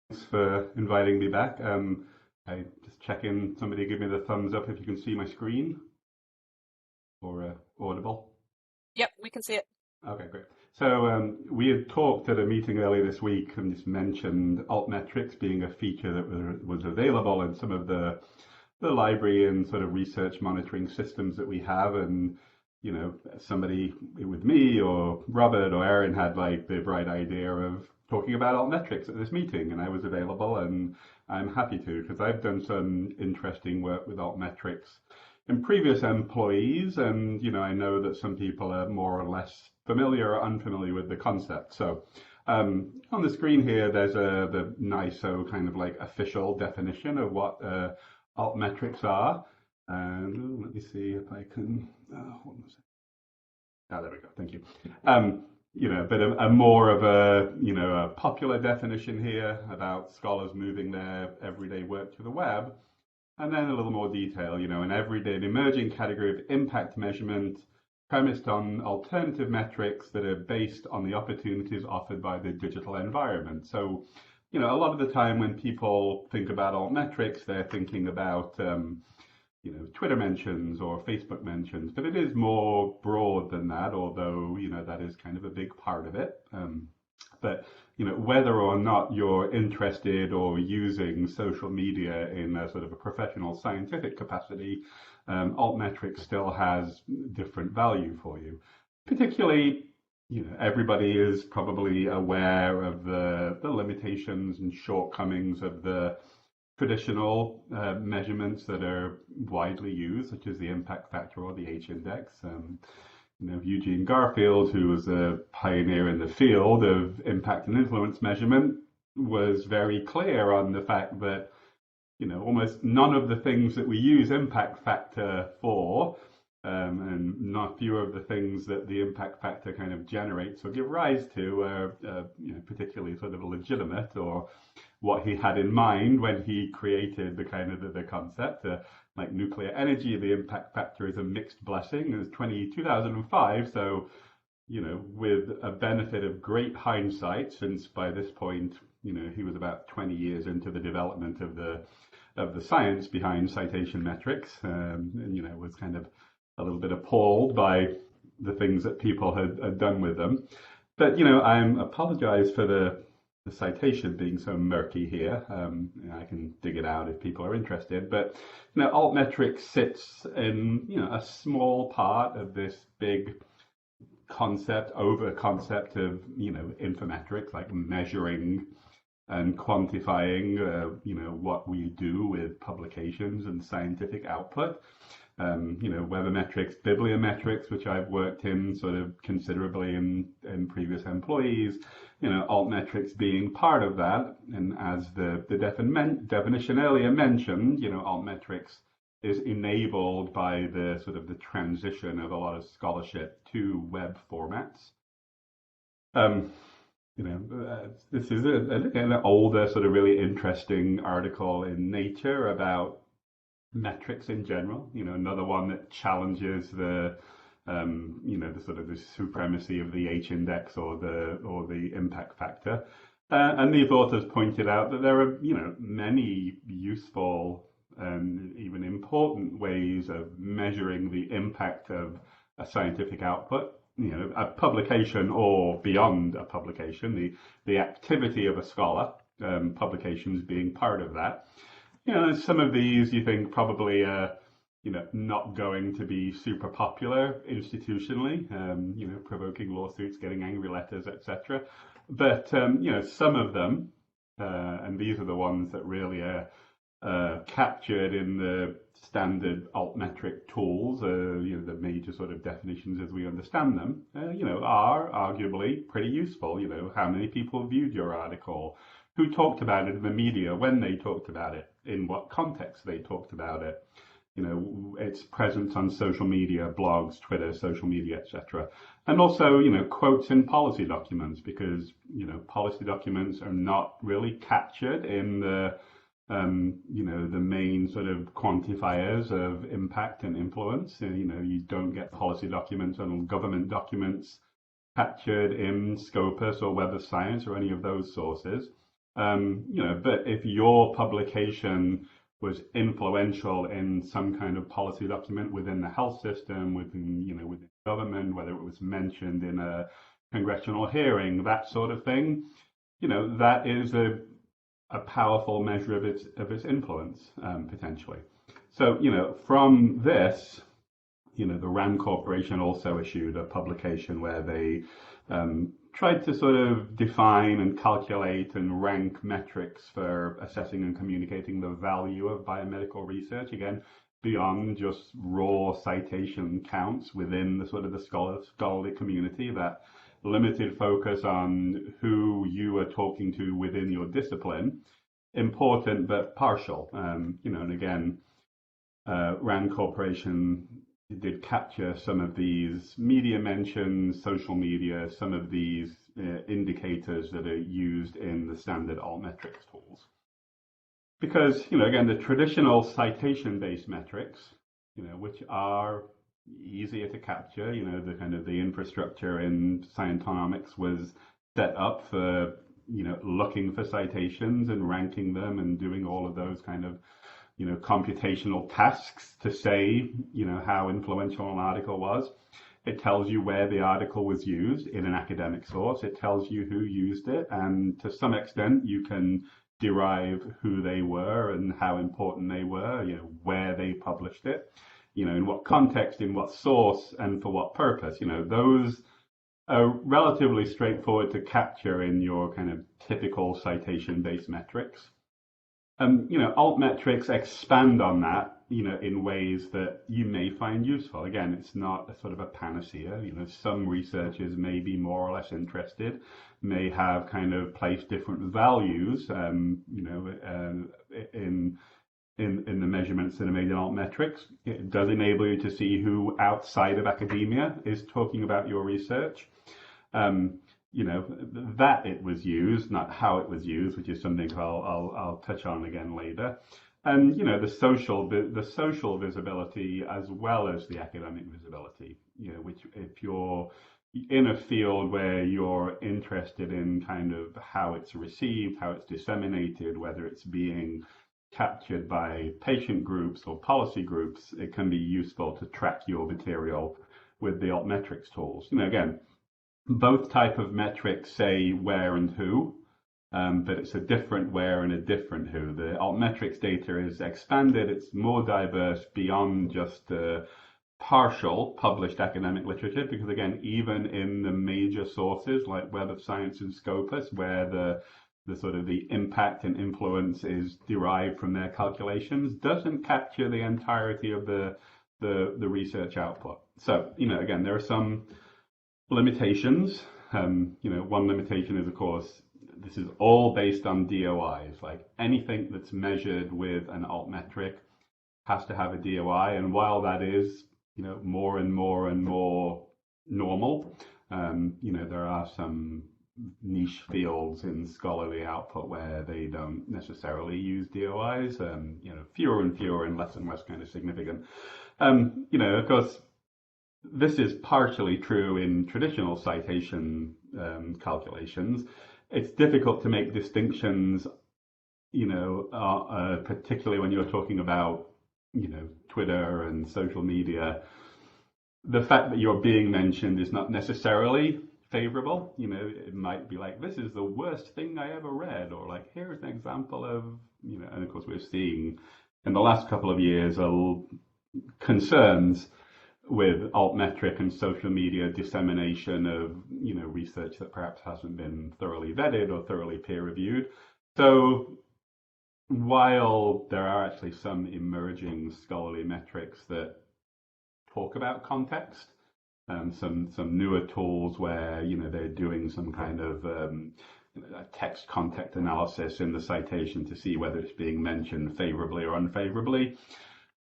Thanks for inviting me back. I just check in. Somebody give me the thumbs up if you can see my screen or audible. Yep, we can see it. Okay, great. So we had talked at a meeting earlier this week and just mentioned Altmetrics being a feature that was available in some of the library and sort of research monitoring systems that we have. And somebody with me or Robert or Aaron had like the bright idea of talking about Altmetrics at this meeting, and I was available, and I'm happy to because I've done some interesting work with Altmetrics in previous employees, and I know that some people are more or less familiar or unfamiliar with the concept. So on the screen here, there's the NISO kind of like official definition of what Altmetrics are. And let me see if I can. Hold on a second. There we go. Thank you. But a more of a popular definition here about scholars moving their everyday work to the web, and then a little more detail, an everyday and emerging category of impact measurement premised on alternative metrics that are based on the opportunities offered by the digital environment. So, a lot of the time when people think about Altmetrics, they're thinking about Twitter mentions or Facebook mentions, but it is more broad than that, although, that is kind of a big part of it. But, whether or not you're interested or using social media in a sort of a professional scientific capacity, Altmetrics still has different value for you. Particularly, everybody is probably aware of the limitations and shortcomings of the traditional measurements that are widely used, such as the impact factor or the H-index. Eugene Garfield, who was a pioneer in the field of impact and influence measurement, was very clear on the fact that, almost none of the things that we use impact factor for, and not fewer of the things that the impact factor kind of generates or give rise to are, particularly sort of legitimate, or what he had in mind when he created the kind of the concept. Like nuclear energy, the impact factor is a mixed blessing. It was 2005, so with a benefit of great hindsight, since by this point, he was about 20 years into the development of the science behind citation metrics, and was kind of a little bit appalled by the things that people had done with them. But I apologize for the citation being so murky here. I can dig it out if people are interested. But Altmetrics sits in a small part of this big concept of infometrics, like measuring and quantifying what we do with publications and scientific output. Webometrics, bibliometrics, which I've worked in sort of considerably in previous employees, Altmetrics being part of that. And as the definition earlier mentioned, Altmetrics is enabled by the sort of the transition of a lot of scholarship to web formats. This is an older sort of really interesting article in Nature about metrics in general. Another one that challenges the sort of the supremacy of the H-index or the impact factor. And these authors pointed out that there are many useful and even important ways of measuring the impact of a scientific output. A publication or beyond a publication, the activity of a scholar, publications being part of that. Some of these you think probably not going to be super popular institutionally, provoking lawsuits, getting angry letters, etc. But some of them, and these are the ones that really are captured in the standard altmetric tools, the major sort of definitions as we understand them, are arguably pretty useful. How many people viewed your article? Who talked about it in the media, when they talked about it, in what context they talked about it, its presence on social media, blogs, Twitter, social media, etc. And also, quotes in policy documents, because, policy documents are not really captured in the main sort of quantifiers of impact and influence. You don't get policy documents and government documents captured in Scopus or Web of Science or any of those sources. But if your publication was influential in some kind of policy document within the health system, within government, whether it was mentioned in a congressional hearing, that sort of thing, that is a powerful measure of its influence, potentially. So, from this, the RAND Corporation also issued a publication where they tried to sort of define and calculate and rank metrics for assessing and communicating the value of biomedical research, again, beyond just raw citation counts within the sort of the scholarly community, that limited focus on who you are talking to within your discipline, important but partial. And again, RAND Corporation did capture some of these media mentions, social media, some of these indicators that are used in the standard Altmetrics tools. Because, again, the traditional citation-based metrics, which are easier to capture, the infrastructure in scientonomics was set up for, looking for citations and ranking them and doing all of those kind of computational tasks to say, how influential an article was. It tells you where the article was used in an academic source. It tells you who used it, and to some extent you can derive who they were and how important they were, where they published it, in what context, in what source, and for what purpose. Those are relatively straightforward to capture in your kind of typical citation-based metrics. Altmetrics expand on that, in ways that you may find useful. Again, it's not a sort of a panacea. Some researchers may be more or less interested, may have kind of placed different values, in the measurements that are made in Altmetrics. It does enable you to see who outside of academia is talking about your research. That it was used, not how it was used, which is something I'll touch on again later. And the social visibility as well as the academic visibility, which if you're in a field where you're interested in kind of how it's received, how it's disseminated, whether it's being captured by patient groups or policy groups, it can be useful to track your material with the Altmetrics tools. Again, both type of metrics say where and who, but it's a different where and a different who. The Altmetrics data is expanded, it's more diverse beyond just the partial published academic literature, because again, even in the major sources like Web of Science and Scopus, where the sort of the impact and influence is derived from their calculations, doesn't capture the entirety of the research output. So, again, there are some limitations. One limitation is, of course, this is all based on DOIs. Like anything that's measured with an altmetric has to have a DOI, and while that is, more and more and more normal, there are some niche fields in scholarly output where they don't necessarily use DOIs, fewer and fewer and less kind of significant. Of course, this is partially true in traditional citation calculations. It's difficult to make distinctions, particularly when you're talking about, Twitter and social media. The fact that you're being mentioned is not necessarily favorable. It might be like, this is the worst thing I ever read, or like, here's an example of, and of course we're seeing in the last couple of years concerns with altmetric and social media dissemination of, research that perhaps hasn't been thoroughly vetted or thoroughly peer reviewed. So while there are actually some emerging scholarly metrics that talk about context, some newer tools where, they're doing some kind of text context analysis in the citation to see whether it's being mentioned favorably or unfavorably.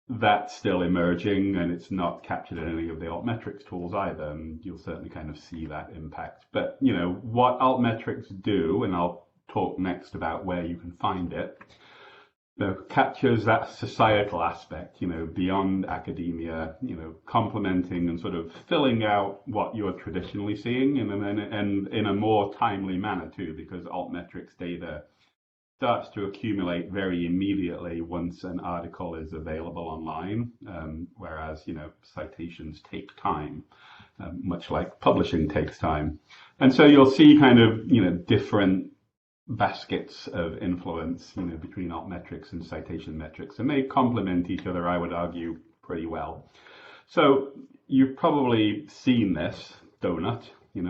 That's still emerging, and it's not captured in any of the Altmetrics tools either, and you'll certainly kind of see that impact. But, what Altmetrics do, and I'll talk next about where you can find it, captures that societal aspect, beyond academia, complementing and sort of filling out what you're traditionally seeing, and in a more timely manner too, because Altmetrics data starts to accumulate very immediately once an article is available online, whereas, citations take time, much like publishing takes time. And so you'll see kind of, different baskets of influence, between altmetrics and citation metrics, and they complement each other, I would argue, pretty well. So you've probably seen this donut,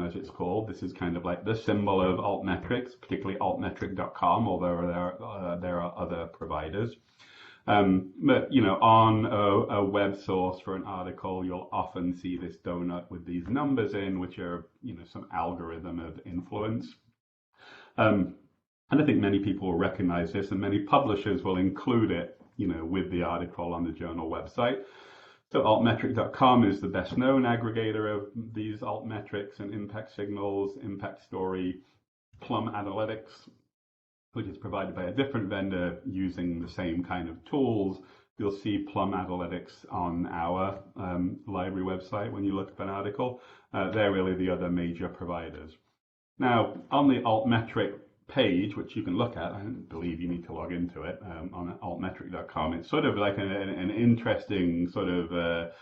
as it's called. This is kind of like the symbol of Altmetrics, particularly altmetric.com, although there are other providers. But, on a web source for an article, you'll often see this donut with these numbers in, which are, some algorithm of influence. And I think many people will recognize this, and many publishers will include it, with the article on the journal website. So altmetric.com is the best known aggregator of these altmetrics and impact signals, impact story, Plum Analytics, which is provided by a different vendor using the same kind of tools. You'll see Plum Analytics on our library website when you look up an article. They're really the other major providers. Now, on the Altmetric page, which you can look at, I don't believe you need to log into it, on altmetric.com. It's sort of like an interesting sort of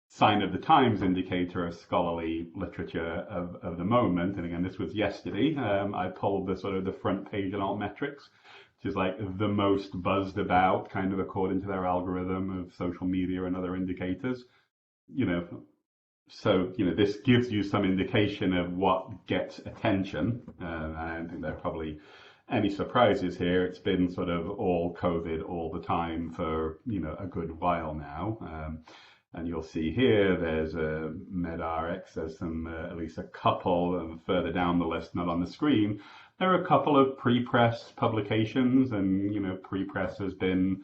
sign of the times indicator of scholarly literature of the moment. And again, this was yesterday. I pulled the sort of the front page on Altmetrics, which is like the most buzzed about, kind of according to their algorithm of social media and other indicators. So, this gives you some indication of what gets attention. I don't think there are probably any surprises here. It's been sort of all COVID all the time for, a good while now. And you'll see here, there's a MedRx, there's some, at least a couple, and further down the list, not on the screen, there are a couple of pre-press publications, and, pre-press has been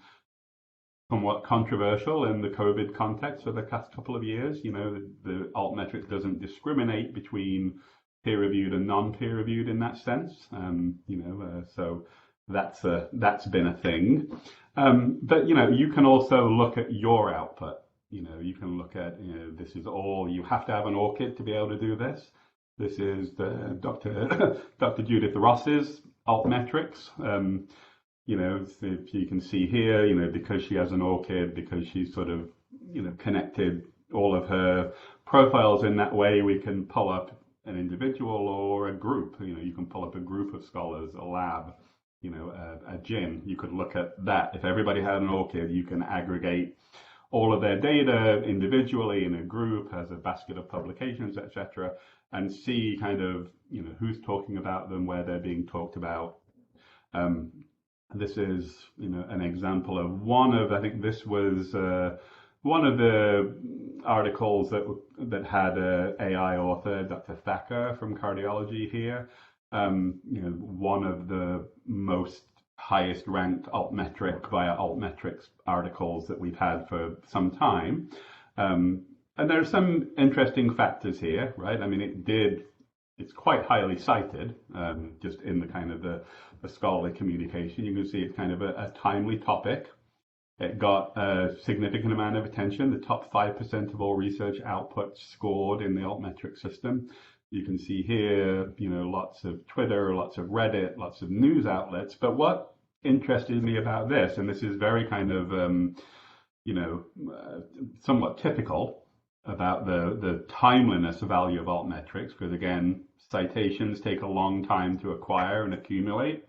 somewhat controversial in the COVID context for the past couple of years. The Altmetrics doesn't discriminate between peer-reviewed and non-peer-reviewed in that sense. So that's been a thing. But you can also look at your output. You can look at, this is all, you have to have an ORCID to be able to do this. This is Dr. Judith Ross's Altmetrics. If you can see here, because she has an ORCID, because she's sort of, connected all of her profiles in that way, we can pull up an individual or a group. You can pull up a group of scholars, a lab, a GIN. You could look at that. If everybody had an ORCID, you can aggregate all of their data individually in a group as a basket of publications, etc., and see kind of, who's talking about them, where they're being talked about. This is, an example of one of, I think this was one of the articles that had a AI author, Dr. Thacker from Cardiology here. One of the most highest ranked Altmetric via Altmetrics articles that we've had for some time. And there are some interesting factors here, right? I mean, it's quite highly cited, just in the kind of the scholarly communication. You can see it's kind of a timely topic. It got a significant amount of attention. The top 5% of all research output scored in the Altmetric system. You can see here, lots of Twitter, lots of Reddit, lots of news outlets. But what interested me about this, and this is very kind of, somewhat typical about the timeliness value of Altmetrics, because again, citations take a long time to acquire and accumulate.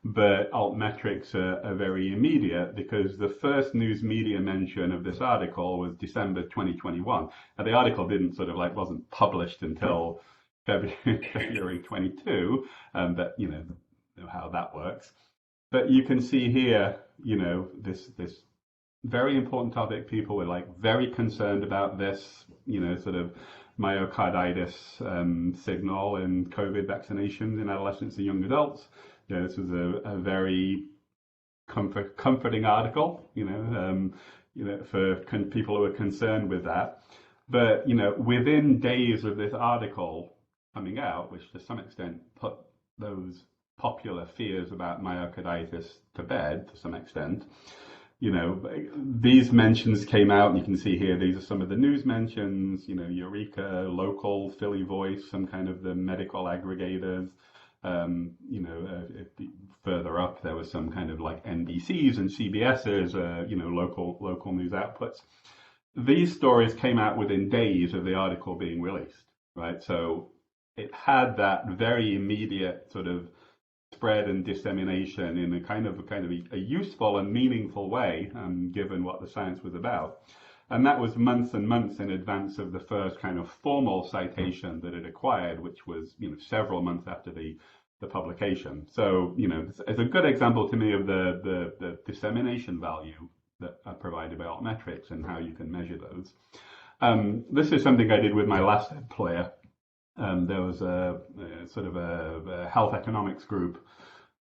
But Altmetrics are very immediate, because the first news media mention of this article was December 2021. Now, the article wasn't published until February 22, but you know how that works. But you can see here, this very important topic. People were very concerned about this, sort of myocarditis signal in COVID vaccinations in adolescents and young adults. This was a very comforting article, for people who are concerned with that. But, within days of this article coming out, which to some extent put those popular fears about myocarditis to bed to some extent, these mentions came out, and you can see here, these are some of the news mentions, Eureka, Local, Philly Voice, some kind of the medical aggregators, Further up, there was some kind of like NBCs and CBS's, local news outputs. These stories came out within days of the article being released, right? So it had that very immediate sort of spread and dissemination in a kind of a useful and meaningful way, given what the science was about. And that was months and months in advance of the first kind of formal citation that it acquired, which was, several months after the publication. So, it's a good example to me of the dissemination value that are provided by Altmetrics and how you can measure those. This is something I did with my last employer. There was a health economics group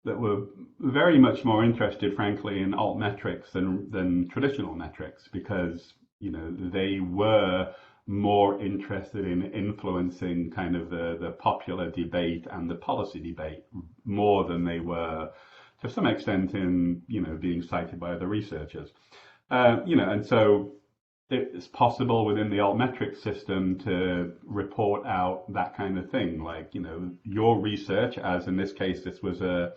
that were very much more interested, frankly, in Altmetrics than traditional metrics, because they were more interested in influencing kind of the popular debate and the policy debate more than they were, to some extent, in being cited by other researchers. And so it's possible within the Altmetrics system to report out that kind of thing, like your research, as in this case, this was a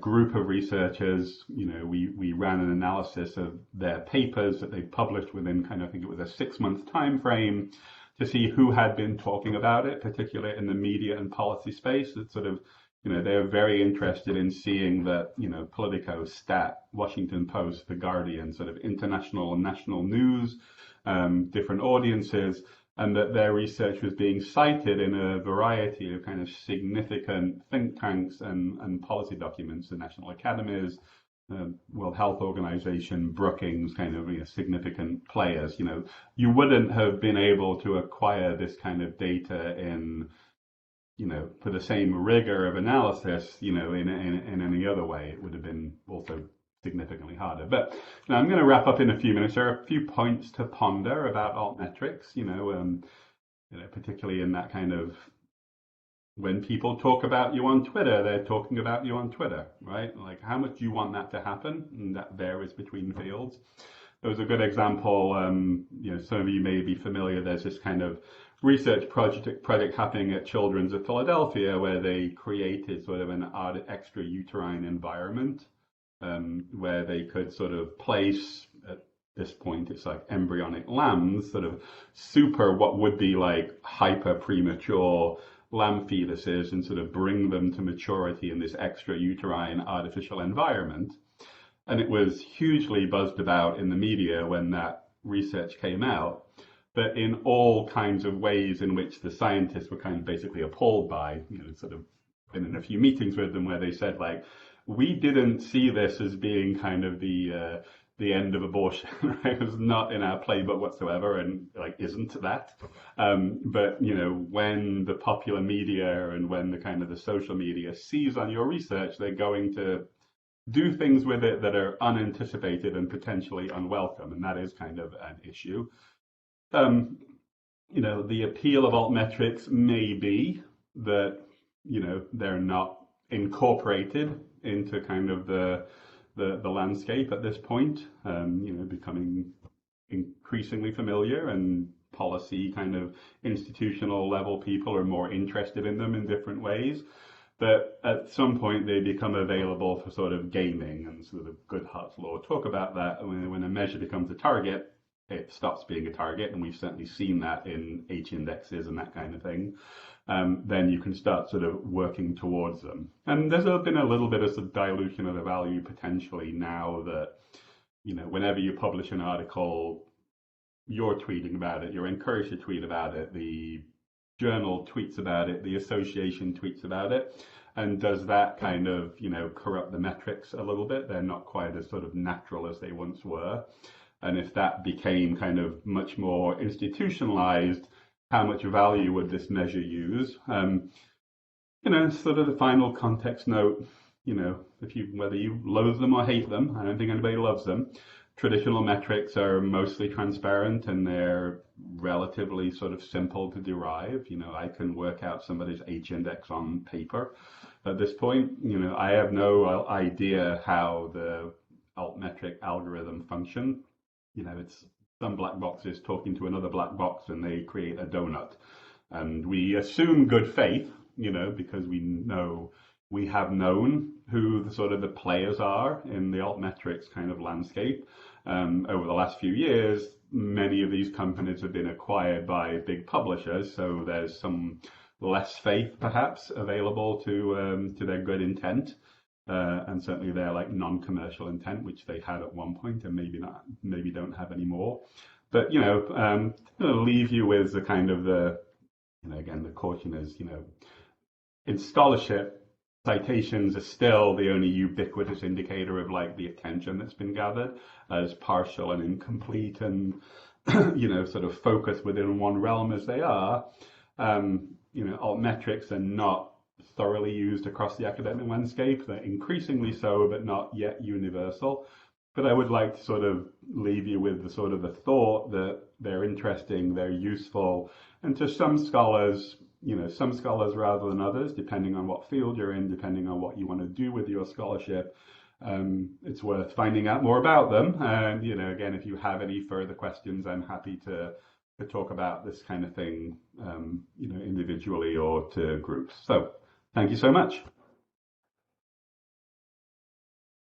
group of researchers. We ran an analysis of their papers that they published within I think it was a 6-month time frame, to see who had been talking about it, particularly in the media and policy space. It's sort of, they're very interested in seeing that, Politico, Stat, Washington Post, The Guardian, sort of international and national news, different audiences, and that their research was being cited in a variety of kind of significant think tanks and policy documents, the national academies, World Health Organization, Brookings, kind of significant players. You wouldn't have been able to acquire this kind of data in, for the same rigor of analysis, in any other way. It would have been also significantly harder. But now I'm going to wrap up in a few minutes. There are a few points to ponder about Altmetrics, particularly in that kind of, when people talk about you on Twitter, they're talking about you on Twitter, right? Like, how much do you want that to happen? And that varies between fields. There was a good example, some of you may be familiar, there's this kind of research project happening at Children's of Philadelphia, where they created sort of an extrauterine environment, where they could sort of place, at this point it's like embryonic lambs, sort of what would be like hyper premature lamb fetuses, and sort of bring them to maturity in this extrauterine artificial environment. And it was hugely buzzed about in the media when that research came out, but in all kinds of ways in which the scientists were kind of basically appalled by, sort of been in a few meetings with them where they said, like, we didn't see this as being kind of the end of abortion, right? It was not in our playbook whatsoever, and isn't that. But when the popular media and when the kind of the social media sees on your research, they're going to do things with it that are unanticipated and potentially unwelcome, and that is kind of an issue. The appeal of Altmetrics may be that they're not incorporated into kind of the landscape at this point, becoming increasingly familiar, and policy kind of institutional level people are more interested in them in different ways. But at some point they become available for sort of gaming, and sort of Goodhart's law talk about that. When a measure becomes a target, it stops being a target, and we've certainly seen that in H indexes and that kind of thing. Then you can start sort of working towards them. And there's been a little bit of sort of dilution of the value potentially now that, whenever you publish an article, you're tweeting about it, you're encouraged to tweet about it, the journal tweets about it, the association tweets about it. And does that kind of, corrupt the metrics a little bit? They're not quite as sort of natural as they once were. And if that became kind of much more institutionalized, how much value would this measure use? Sort of the final context note, whether you loathe them or hate them, I don't think anybody loves them. Traditional metrics are mostly transparent, and they're relatively sort of simple to derive. I can work out somebody's H index on paper at this point. I have no idea how the altmetric algorithm function. It's some black box is talking to another black box, and they create a donut. And we assume good faith, because we have known who the sort of the players are in the altmetrics kind of landscape. Over the last few years, many of these companies have been acquired by big publishers, so there's some less faith perhaps available to their good intent. And certainly their like non-commercial intent, which they had at one point and maybe don't have anymore. But I'm going to leave you with the kind of again, the caution is, in scholarship, citations are still the only ubiquitous indicator of like the attention that's been gathered, as partial and incomplete and sort of focused within one realm as they are. Altmetrics are not thoroughly used across the academic landscape. They're increasingly so, but not yet universal. But I would like to sort of leave you with the sort of the thought that they're interesting, they're useful, and to some scholars rather than others, depending on what field you're in, depending on what you want to do with your scholarship, it's worth finding out more about them. And again, if you have any further questions, I'm happy to talk about this kind of thing, individually or to groups. So thank you so much.